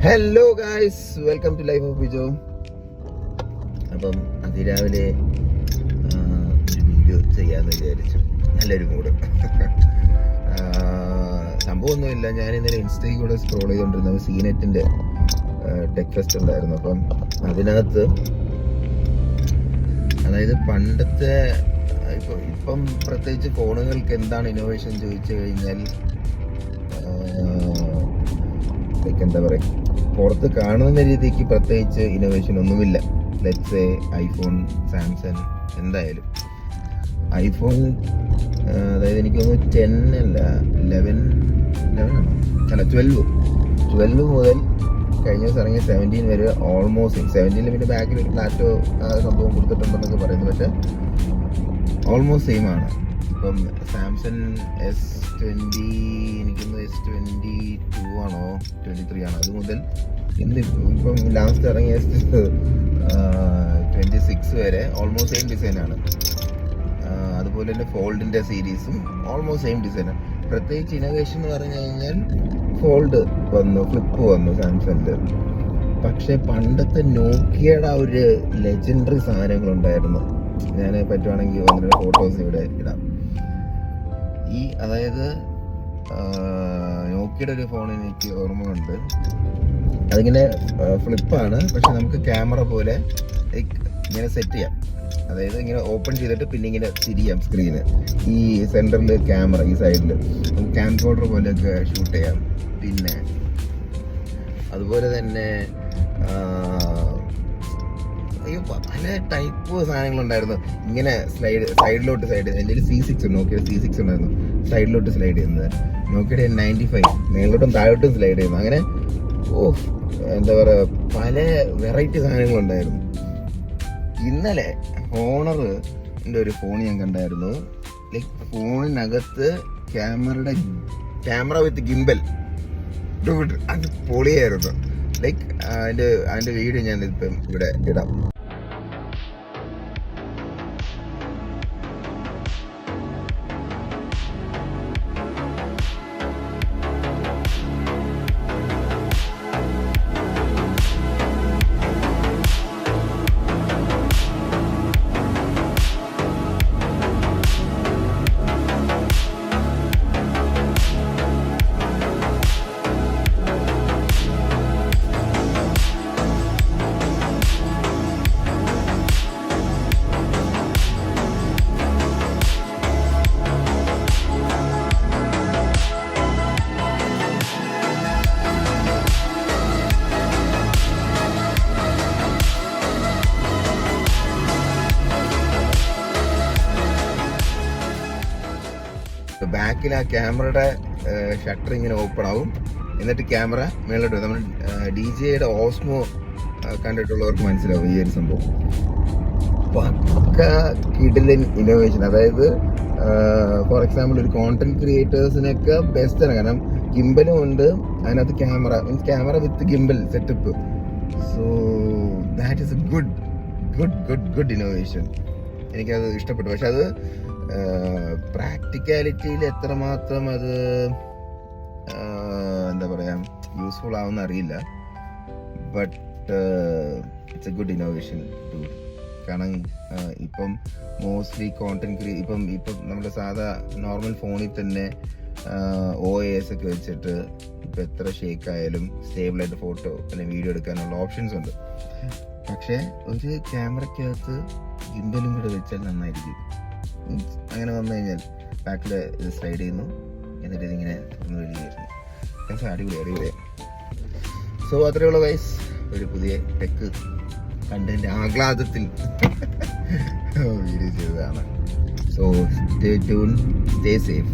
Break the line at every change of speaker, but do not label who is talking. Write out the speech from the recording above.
Hello guys, welcome to life of Bijo. അപ്പം അതിരാവിലെ ഒരു വീഡിയോ ചെയ്യാമെന്ന് വിചാരിച്ചു. നല്ലൊരു മൂഡ്. സംഭവമൊന്നുമില്ല, ഞാൻ ഇന്നലെ ഇൻസ്റ്റയിൽ കൂടെ സ്ക്രോൾ ചെയ്തുകൊണ്ടിരുന്നത് സീനെറ്റിൻ്റെ ടെക് ഫെസ്റ്റ് ഉണ്ടായിരുന്നു. അപ്പം അതിനകത്ത് അതായത് പണ്ടത്തെ ഇപ്പം പ്രത്യേകിച്ച് ഫോണുകൾക്ക് എന്താണ് ഇന്നോവേഷൻ ചോദിച്ചു കഴിഞ്ഞാൽ എന്താ പറയുക, പുറത്ത് കാണുന്ന രീതിക്ക് പ്രത്യേകിച്ച് ഇന്നോവേഷൻ ഒന്നുമില്ല. ലെറ്റ്സ് ഐഫോൺ, സാംസങ്, എന്തായാലും ഐഫോൺ അതായത് എനിക്ക് തോന്നുന്നു 10 അല്ല 12 മുതൽ കഴിഞ്ഞ ദിവസം ഇറങ്ങിയ 17 വരെ ഓൾമോസ്റ്റ് 17 പിന്നെ ബാക്കിൽ ഒരു പ്ലാറ്റോ സംഭവം കൊടുത്തിട്ടുണ്ടെന്നൊക്കെ പറയുന്നു. പക്ഷെ ഓൾമോസ്റ്റ് സെയിം ആണ്. ഇപ്പം സാംസങ് S20 എനിക്കൊന്ന് S22 ആണോ 23 ആണോ, അത് മുതൽ ഇപ്പം ലാസ്റ്റ് ഇറങ്ങിയ S26 വരെ ഓൾമോസ്റ്റ് സെയിം ഡിസൈനാണ്. അതുപോലെ തന്നെ ഫോൾഡിൻ്റെ സീരീസും ഓൾമോസ്റ്റ് സെയിം ഡിസൈനാണ്. പ്രത്യേകിച്ച് ഇന്നോവേഷൻ എന്ന് പറഞ്ഞു കഴിഞ്ഞാൽ ഫോൾഡ് വന്നു, ഫ്ലിപ്പ് വന്നു സാംസങ്ങിൽ. പക്ഷെ പണ്ടത്തെ നോക്കിയയുടെ ആ ഒരു ലെജൻഡറി സാധനങ്ങളുണ്ടായിരുന്നു. ഞാൻ പറ്റുവാണെങ്കിൽ വന്നിട്ട് ഫോട്ടോസ് ഇവിടെ ഇടാം. അതായത് നോക്കിയുടെ ഒരു ഫോൺ എനിക്ക് ഓർമ്മയുണ്ട്. അതിങ്ങനെ ഫ്ലിപ്പാണ്, പക്ഷെ നമുക്ക് ക്യാമറ പോലെ ഇങ്ങനെ സെറ്റ് ചെയ്യാം. അതായത് ഇങ്ങനെ ഓപ്പൺ ചെയ്തിട്ട് പിന്നെ ഇങ്ങനെ തിരിയാം സ്ക്രീന്. ഈ സെൻറ്ററിൽ ക്യാമറ, ഈ സൈഡിൽ നമുക്ക് ക്യാംകോർഡർ പോലെയൊക്കെ ഷൂട്ട് ചെയ്യാം. പിന്നെ അതുപോലെ തന്നെ പല ടൈപ്പ് സാധനങ്ങളുണ്ടായിരുന്നു. ഇങ്ങനെ സൈഡിലോട്ട് എൻ്റെ C6 നോക്കിയുടെ C6 ഉണ്ടായിരുന്നു, സൈഡിലോട്ട് സ്ലൈഡ് ചെയ്യുന്നത്. നോക്കിയുടെ 95 മേലോട്ടും താഴോട്ടും സ്ലൈഡ് ചെയ്യുന്നു. അങ്ങനെ എന്താ പറയുക, പല വെറൈറ്റി സാധനങ്ങളുണ്ടായിരുന്നു. ഇന്നലെ ഹോണറിൻ്റെ ഒരു ഫോൺ ഞാൻ കണ്ടായിരുന്നു. ലൈക്ക് ഫോണിനകത്ത് ക്യാമറ വിത്ത് ഗിംബൽ. അത് പൊളിയായിരുന്നു. ലൈക്ക് അതിൻ്റെ വീഡിയോ ഞാൻ ഇപ്പം ഇവിടെ ഇടാം. ബാക്കിൽ ആ ക്യാമറയുടെ ഷട്ടർ ഇങ്ങനെ ഓപ്പൺ ആവും, എന്നിട്ട് ക്യാമറ മേലോട്ട്. നമ്മൾ DJയുടെ ഓസ്മോ കണ്ടിട്ടുള്ളവർക്ക് മനസ്സിലാവും ഈ ഒരു സംഭവം. പക്ക കിടിലൻ ഇന്നോവേഷൻ. അതായത് ഫോർ എക്സാമ്പിൾ ഒരു കോണ്ടന്റ് ക്രിയേറ്റേഴ്സിനൊക്കെ ബെസ്റ്റാണ്. കാരണം ഗിംബലും ഉണ്ട് അതിനകത്ത്, camera with gimbal setup. So that is A good innovation. എനിക്കത് ഇഷ്ടപ്പെട്ടു. പക്ഷെ അത് പ്രാക്ടിക്കാലിറ്റിയിൽ എത്രമാത്രം അത് എന്താ പറയുക യൂസ്ഫുൾ ആവുമെന്ന് അറിയില്ല. But it's a good innovation too. കാരണം ഇപ്പം മോസ്റ്റ്ലി കോണ്ടന്റ് ഇപ്പം നമ്മുടെ സാധാ നോർമൽ ഫോണിൽ തന്നെ OAS ഒക്കെ വെച്ചിട്ട് ഇപ്പം എത്ര ഷേക്ക് ആയാലും സ്റ്റേബിളായിട്ട് ഫോട്ടോ അല്ലെങ്കിൽ വീഡിയോ എടുക്കാനുള്ള ഓപ്ഷൻസ് ഉണ്ട്. പക്ഷേ ഒരു ക്യാമറയ്ക്കകത്ത് ഗിംബലും കൂടെ വെച്ചാൽ നന്നായിരിക്കും. അങ്ങനെ വന്നു കഴിഞ്ഞാൽ ബാക്കിൽ ഇത് സ്ലൈഡ് ചെയ്യുന്നു, എന്നിട്ട് ഇതിങ്ങനെ ഒന്ന് വെളിയായിരുന്നു. അടിപൊളി. സോ അത്രയേ ഉള്ളൂ ഗൈസ്, ഒരു പുതിയ ടെക് കണ്ടതിൻ്റെ ആഹ്ലാദത്തിൽ വീഡിയോ ചെയ്തതാണ്. So stay tune, stay safe.